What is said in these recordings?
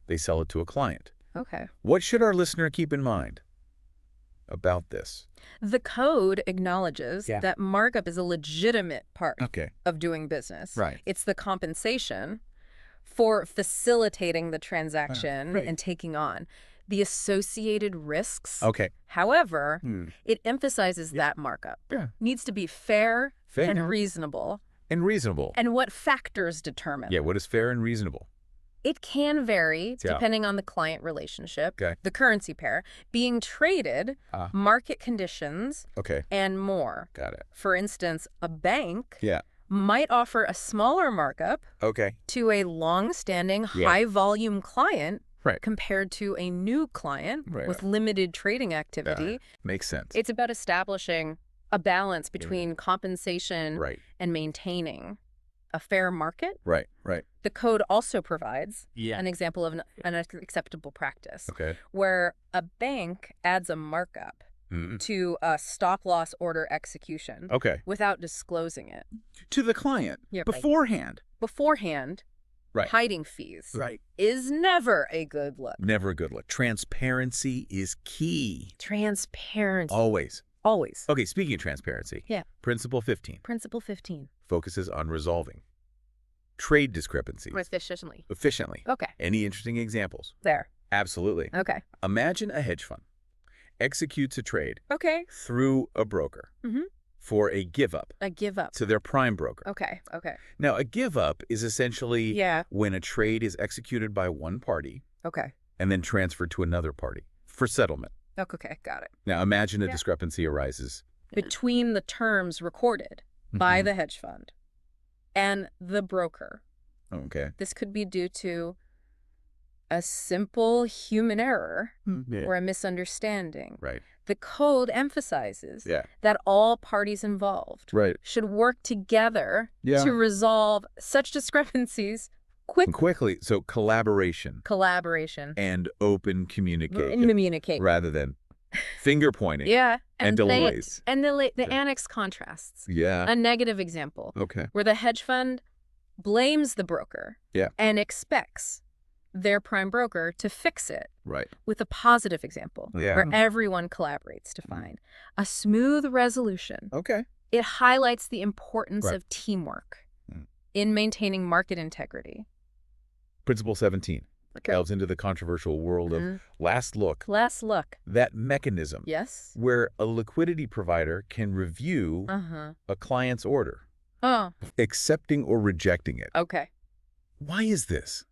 they sell it to a client. Okay. What should our listener keep in mind about this? The code acknowledges that markup is a legitimate part of doing business. Right. It's the compensation for facilitating the transaction and taking on the associated risks. Okay. However, it emphasizes that markup needs to be fair and reasonable. And reasonable. And what factors determine. Yeah, what is fair and reasonable? It can vary depending on the client relationship, the currency pair, being traded, market conditions, and more. Got it. For instance, a bank might offer a smaller markup to a long-standing, high-volume client compared to a new client with limited trading activity. Makes sense. It's about establishing a balance between compensation and maintaining a fair market. Right. The code also provides an example of an acceptable practice where a bank adds a markup to a stop-loss order execution without disclosing it. To the client beforehand. Beforehand, hiding fees is never a good look. Never a good look. Transparency is key. Transparency. Always. Always. Okay, speaking of transparency. Principle 15. Principle 15. Focuses on resolving trade discrepancies. Efficiently. Efficiently. Okay. Any interesting examples? There. Absolutely. Okay. Imagine a hedge fund executes a trade through a broker for a give-up. A give-up. To their prime broker. Okay. Now, a give-up is essentially when a trade is executed by one party and then transferred to another party for settlement. Okay, got it. Now, imagine a discrepancy arises between the terms recorded by the hedge fund and the broker. Okay. This could be due to a simple human error or a misunderstanding. Right. The code emphasizes that all parties involved should work together to resolve such discrepancies quickly. So collaboration. And open communication. Rather than finger pointing. And delays. And the annex contrasts. A negative example. Where the hedge fund blames the broker and expects their prime broker to fix it with a positive example where everyone collaborates to find a smooth resolution. It highlights the importance of teamwork in maintaining market integrity. Principle 17 delves into the controversial world of last look. Last look. That mechanism where a liquidity provider can review a client's order, accepting or rejecting it. Why is this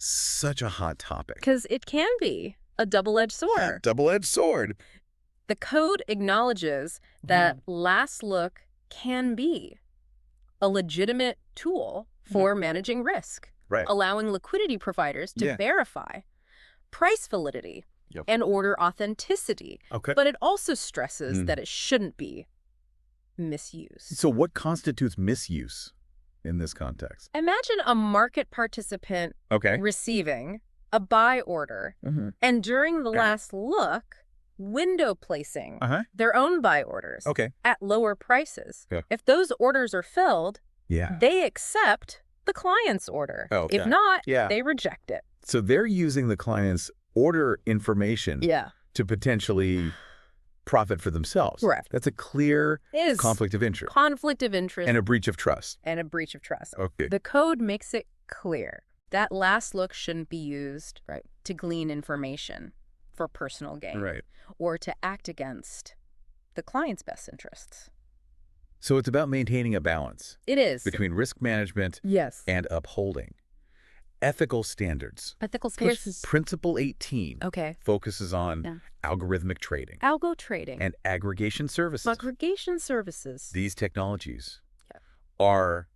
such a hot topic? Because it can be a double-edged sword. Double-edged sword. The code acknowledges that last look can be a legitimate tool for managing risk, allowing liquidity providers to verify price validity and order authenticity. But it also stresses that it shouldn't be misused. So what constitutes misuse in this context? Imagine a market participant receiving a buy order and during the last look, window placing their own buy orders at lower prices. If those orders are filled, they accept the client's order. If not, they reject it. So they're using the client's order information to potentially profit for themselves. Correct. That's a clear conflict of interest. Conflict of interest. And a breach of trust. The code makes it clear that last look shouldn't be used to glean information for personal gain or to act against the client's best interests. So it's about maintaining a balance. It is. Between risk management and upholding ethical standards. Principle 18 focuses on algorithmic trading. Algo trading. And aggregation services. Aggregation services. These technologies are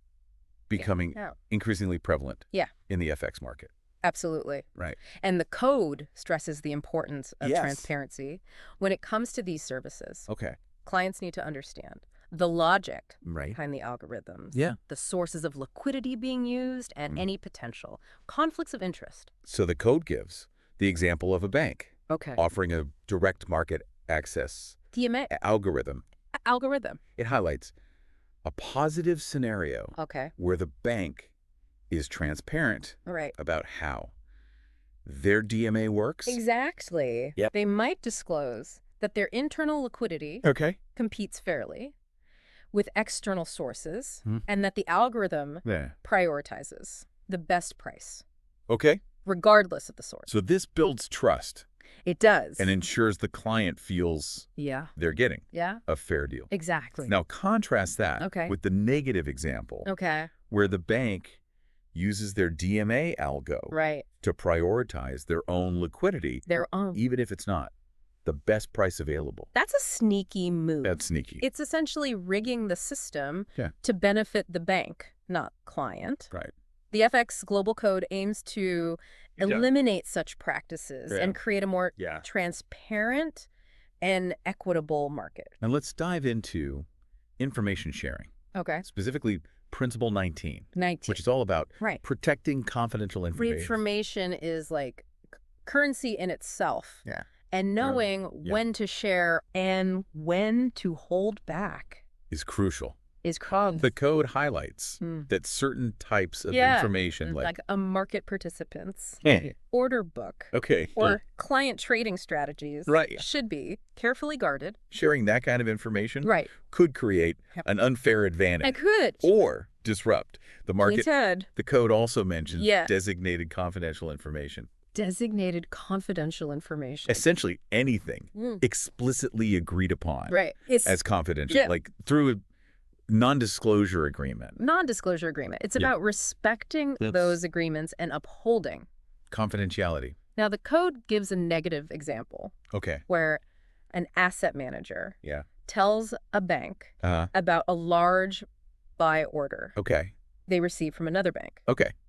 becoming increasingly prevalent in the FX market. Absolutely. Right. And the code stresses the importance of transparency when it comes to these services. Clients need to understand the logic behind the algorithms, the sources of liquidity being used, and any potential conflicts of interest. So the code gives the example of a bank offering a direct market access algorithm. It highlights a positive scenario where the bank is transparent about how their DMA works? Exactly. Yep. They might disclose that their internal liquidity competes fairly with external sources and that the algorithm prioritizes the best price. Okay. Regardless of the source. So this builds trust. It does. And ensures the client feels they're getting a fair deal. Exactly. Now contrast that with the negative example where the bank uses their DMA algo to prioritize their own liquidity, even if it's not the best price available. That's a sneaky move. That's sneaky. It's essentially rigging the system to benefit the bank, not client. Right. The FX Global Code aims to eliminate such practices and create a more transparent and equitable market. And let's dive into information sharing. Okay. Specifically, Principle 19, 19. which is all about protecting confidential information. Information is like currency in itself. Yeah. And knowing when to share and when to hold back is crucial. Is crucial. The code highlights that certain types of information, like a market participants, order book, or client trading strategies, should be carefully guarded. Sharing that kind of information could create an unfair advantage. It could. Or disrupt the market. The code also mentions designated confidential information. Designated confidential information. Essentially anything explicitly agreed upon as confidential, like through a non-disclosure agreement. Non-disclosure agreement. It's about respecting those agreements and upholding confidentiality. Now, the code gives a negative example. Where an asset manager tells a bank about a large buy order they received from another bank.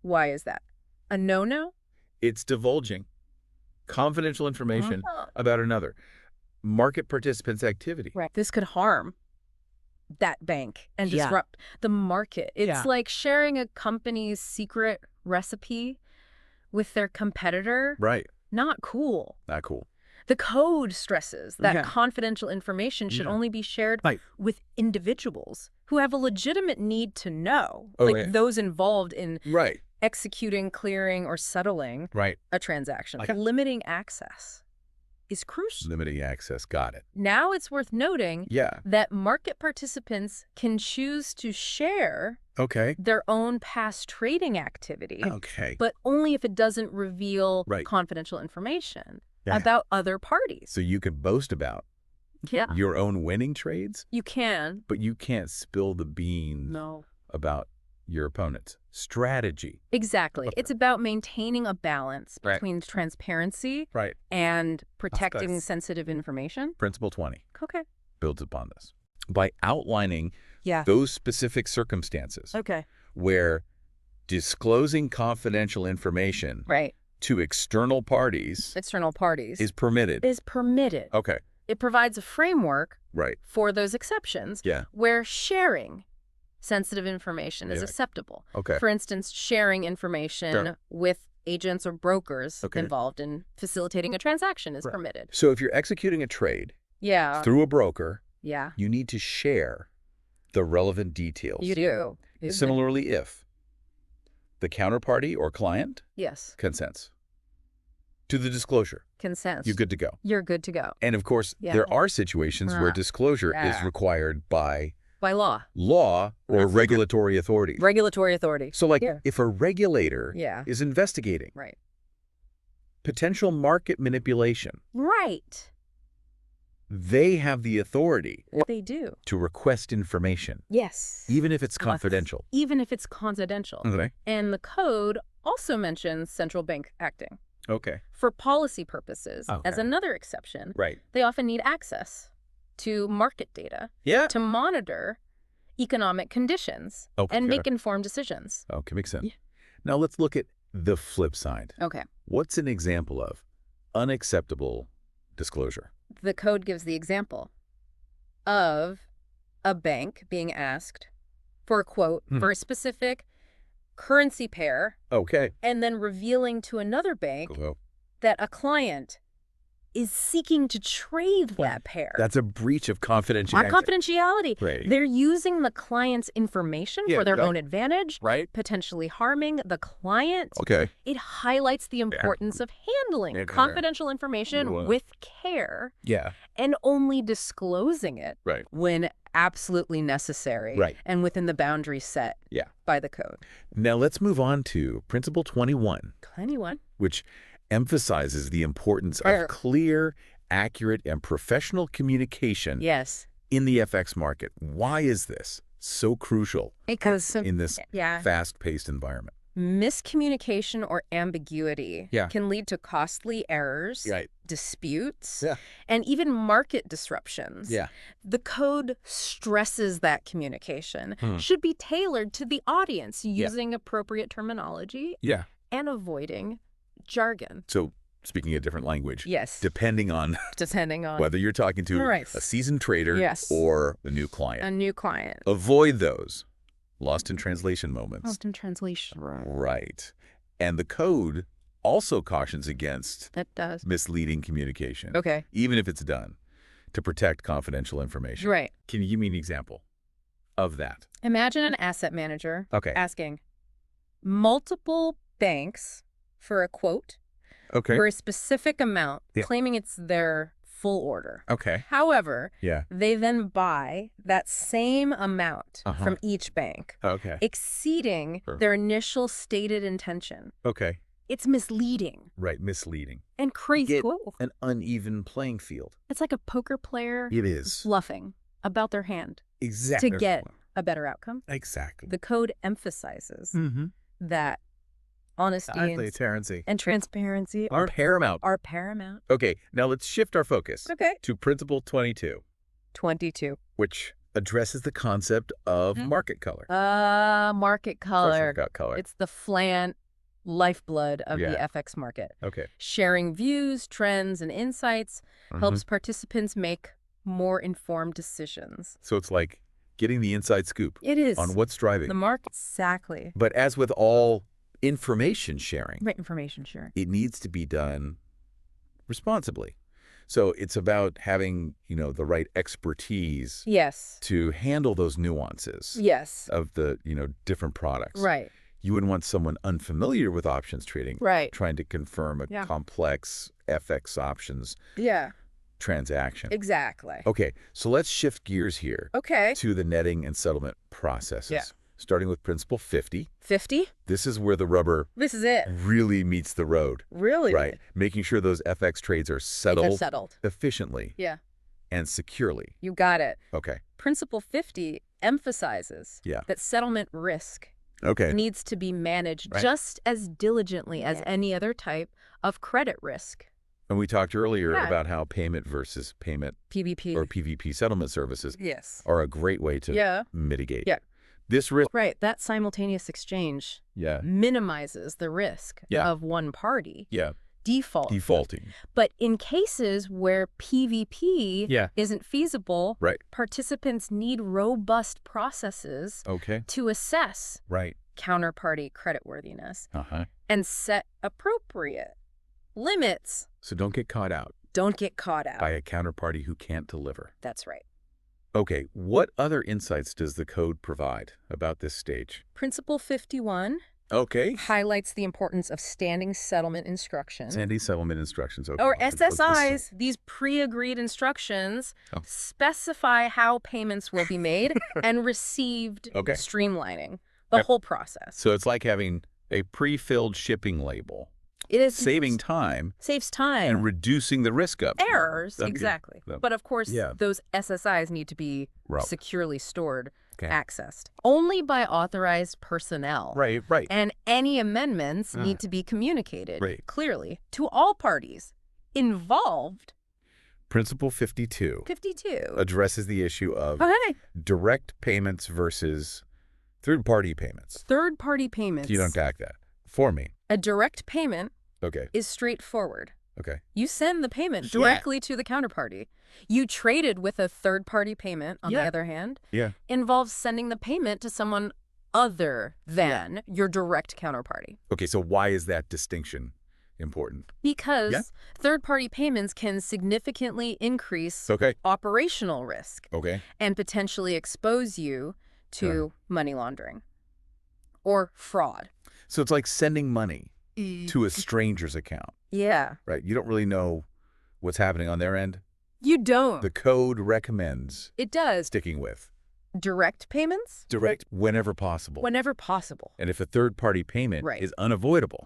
Why is that? A no-no? It's divulging confidential information about another market participant's activity. This could harm that bank and disrupt the market. It's like sharing a company's secret recipe with their competitor. Not cool. Not cool. The code stresses that confidential information should only be shared with individuals who have a legitimate need to know, like those involved in executing, clearing, or settling a transaction. Limiting access is crucial. Limiting access, got it. Now it's worth noting that market participants can choose to share their own past trading activity, but only if it doesn't reveal confidential information about other parties. So you can boast about your own winning trades? You can. But you can't spill the beans about your opponent's strategy. Exactly. It's about maintaining a balance between transparency and protecting sensitive information. Principle 20 builds upon this by outlining those specific circumstances where disclosing confidential information to external parties is permitted. It provides a framework for those exceptions where sharing sensitive information is acceptable. For instance, sharing information with agents or brokers involved in facilitating a transaction is permitted. So if you're executing a trade through a broker, you need to share the relevant details. You do. Similarly, if the counterparty or client consents to the disclosure, you're good to go. You're good to go. And of course, there are situations where disclosure is required by law or regulatory authorities. So like if a regulator is investigating potential market manipulation, they have the authority they do to request information. Even if it's confidential. Even if it's confidential. And the code also mentions central bank acting. For policy purposes, as another exception, they often need access to market data to monitor economic conditions and make informed decisions. Makes sense. Now let's look at the flip side. What's an example of unacceptable disclosure? The code gives the example of a bank being asked for a quote for a specific currency pair and then revealing to another bank that a client is seeking to trade that pair. That's a breach of confidentiality. Confidentiality. Right. They're using the client's information for their own advantage, potentially harming the client. Okay. It highlights the importance of handling confidential information with care and only disclosing it when absolutely necessary and within the boundaries set by the code. Now let's move on to Principle 21. 21. Which emphasizes the importance of clear, accurate, and professional communication in the FX market. Why is this so crucial in this fast-paced environment? Miscommunication or ambiguity can lead to costly errors, disputes, and even market disruptions. The code stresses that communication should be tailored to the audience using appropriate terminology and avoiding jargon. So speaking a different language, depending on whether you're talking to a seasoned trader or a new client. Avoid those lost in translation moments. Lost in translation. Right. And the code also cautions against misleading communication. Okay. Even if it's done to protect confidential information. Right. Can you give me an example of that? Imagine an asset manager asking multiple banks for a quote for a specific amount, claiming it's their full order. However, they then buy that same amount from each bank, exceeding their initial stated intention. It's misleading. Right, misleading. And crazy. An uneven playing field. It's like a poker player bluffing about their hand to get a better outcome. Exactly. The code emphasizes that honesty and transparency are paramount. Okay, now let's shift our focus to Principle 22. 22. Which addresses the concept of market color. Market color. Color. It's the flant lifeblood of the FX market. Sharing views, trends, and insights helps participants make more informed decisions. So it's like getting the inside scoop on what's driving the market. Exactly. But as with all information sharing, it needs to be done responsibly. So it's about having, the right expertise to handle those nuances of the, different products. You wouldn't want someone unfamiliar with options trading trying to confirm a complex FX options transaction. Exactly. Okay, so let's shift gears here to the netting and settlement processes. Starting with Principle 50. 50? This is where the rubber really meets the road. Really? Right. Making sure those FX trades are settled efficiently and securely. You got it. Okay. Principle 50 emphasizes that settlement risk needs to be managed just as diligently as any other type of credit risk. And we talked earlier about how payment versus payment PVP or PVP settlement services are a great way to mitigate. This risk. Right. That simultaneous exchange minimizes the risk of one party defaulting. But in cases where PVP isn't feasible, participants need robust processes to assess counterparty creditworthiness and set appropriate limits. So don't get caught out. By a counterparty who can't deliver. That's right. Okay, what other insights does the code provide about this stage? Principle 51 highlights the importance of standing settlement instructions. Standing settlement instructions. Or SSIs. These pre-agreed instructions specify how payments will be made and received, streamlining the whole process. So it's like having a pre-filled shipping label. It is saving time. Saves time. And reducing the risk of errors. Exactly. But of course, those SSIs need to be securely stored, accessed. Only by authorized personnel. Right. And any amendments need to be communicated clearly to all parties involved. Principle 52. Addresses the issue of direct payments versus third-party payments. Third-party payments. You unpack that for me. A direct payment is straightforward. You send the payment directly to the counterparty. You traded with a third-party payment, on the other hand, involves sending the payment to someone other than your direct counterparty. Okay, so why is that distinction Important. Because third-party payments can significantly increase operational risk and potentially expose you to money laundering or fraud. So it's like sending money to a stranger's account. Yeah. Right. You don't really know what's happening on their end. You don't. The code recommends sticking with direct payments? Direct whenever possible. Whenever possible. And if a third-party payment is unavoidable,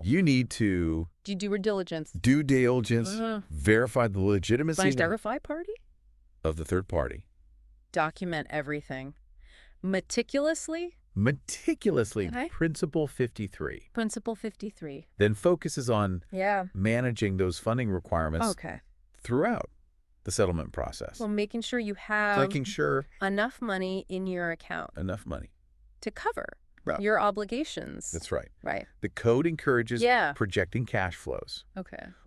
you need to do due diligence. Due diligence, verify the legitimacy of the third party. Document everything. Meticulously. Principle 53. Principle 53. Then focuses on managing those funding requirements throughout the settlement process. Well, making sure you have enough money in your account. Enough money. To cover your obligations. That's right. Right. The code encourages projecting cash flows.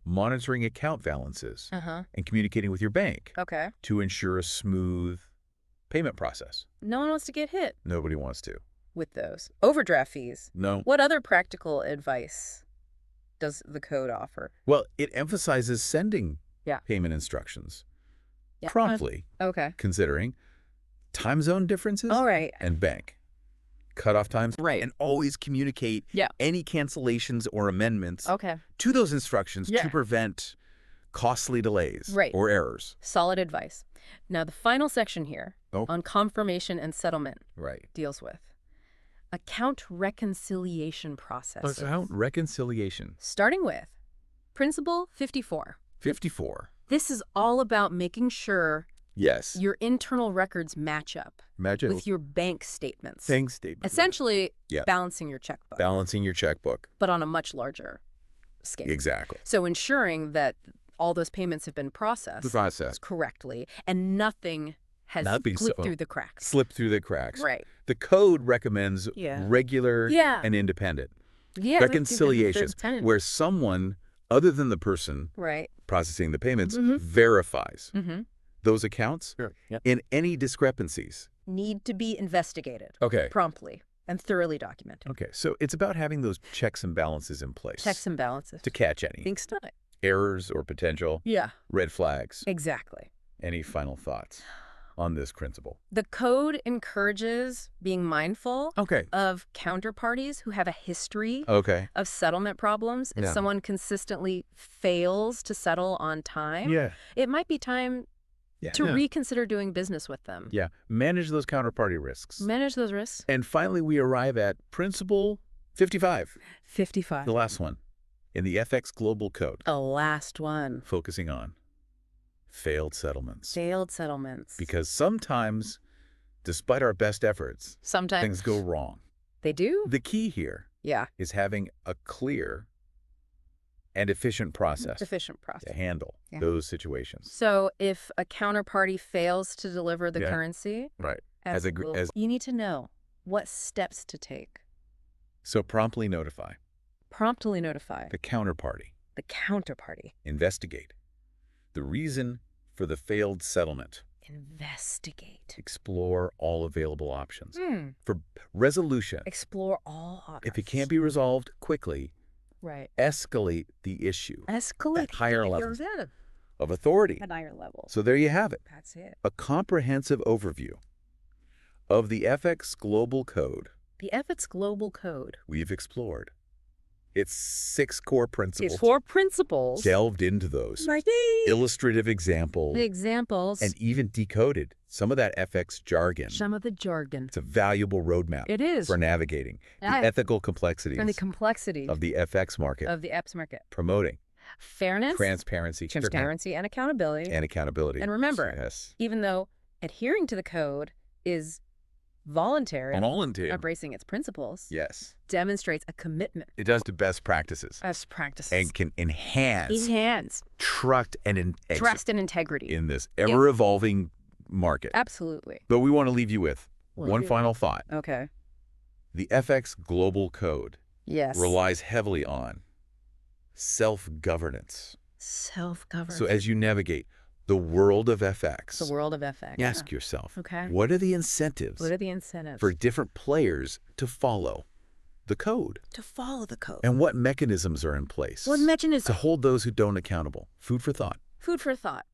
Monitoring account balances. And communicating with your bank. To ensure a smooth payment process. No one wants to get hit. Nobody wants to. With those. Overdraft fees. No. What other practical advice does the code offer? Well, it emphasizes sending payment instructions promptly, considering time zone differences and bank cutoff times, and always communicate any cancellations or amendments to those instructions to prevent costly delays or errors. Solid advice. Now, the final section here on confirmation and settlement deals with account reconciliation process. Account reconciliation. Starting with Principle 54. 54. This is all about making sure your internal records match up with your bank statements. Essentially, balancing your checkbook. Balancing your checkbook. But on a much larger scale. Exactly. So ensuring that all those payments have been processed correctly and nothing has slipped through the cracks. Slipped through the cracks. Right. The code recommends regular and independent reconciliation where someone other than the person processing the payments verifies those accounts and any discrepancies need to be investigated promptly and thoroughly documented. Okay, so it's about having those checks and balances in place. Checks and balances. To catch any Things done. errors or potential red flags. Exactly. Any final thoughts on this principle? The code encourages being mindful of counterparties who have a history of settlement problems. If someone consistently fails to settle on time, it might be time to reconsider doing business with them. Manage those counterparty risks. Manage those risks. And finally, we arrive at Principle 55. 55. The last one in the FX Global Code. The last one. Focusing on failed settlements. Failed settlements. Because sometimes, despite our best efforts, things go wrong. They do? The key here is having a clear and efficient process to handle those situations. So if a counterparty fails to deliver the currency, you need to know what steps to take. So promptly notify. Promptly notify. The counterparty. The counterparty. Investigate. The reason for the failed settlement. Investigate. Explore all available options. For resolution. Explore all options. If it can't be resolved quickly, escalate the issue. Escalate. At higher levels of authority. At higher level. So there you have it. That's it. A comprehensive overview of the FX Global Code. The FX Global Code. We've explored. It's 6 core principles. It's 4 principles. Delved into those. Illustrative examples. The examples. And even decoded some of that FX jargon. Some of the jargon. It's a valuable roadmap. It is. For navigating the ethical complexities. And the complexities. Of the FX market. Of the FX market. Promoting. Fairness. Transparency. And accountability. And remember, even though adhering to the code is voluntary, embracing its principles, demonstrates a commitment. It does to best practices. And can enhance trust and integrity in this ever-evolving market. Absolutely. But we want to leave you with one final thought. Okay. The FX Global Code relies heavily on self-governance. Self-governance. So as you navigate the world of FX. The world of FX. Ask yourself, what are the incentives? What are the incentives? For different players to follow? the code. To follow the code. And what mechanisms are in place What mechanisms? to hold those who don't accountable? Food for thought. Food for thought.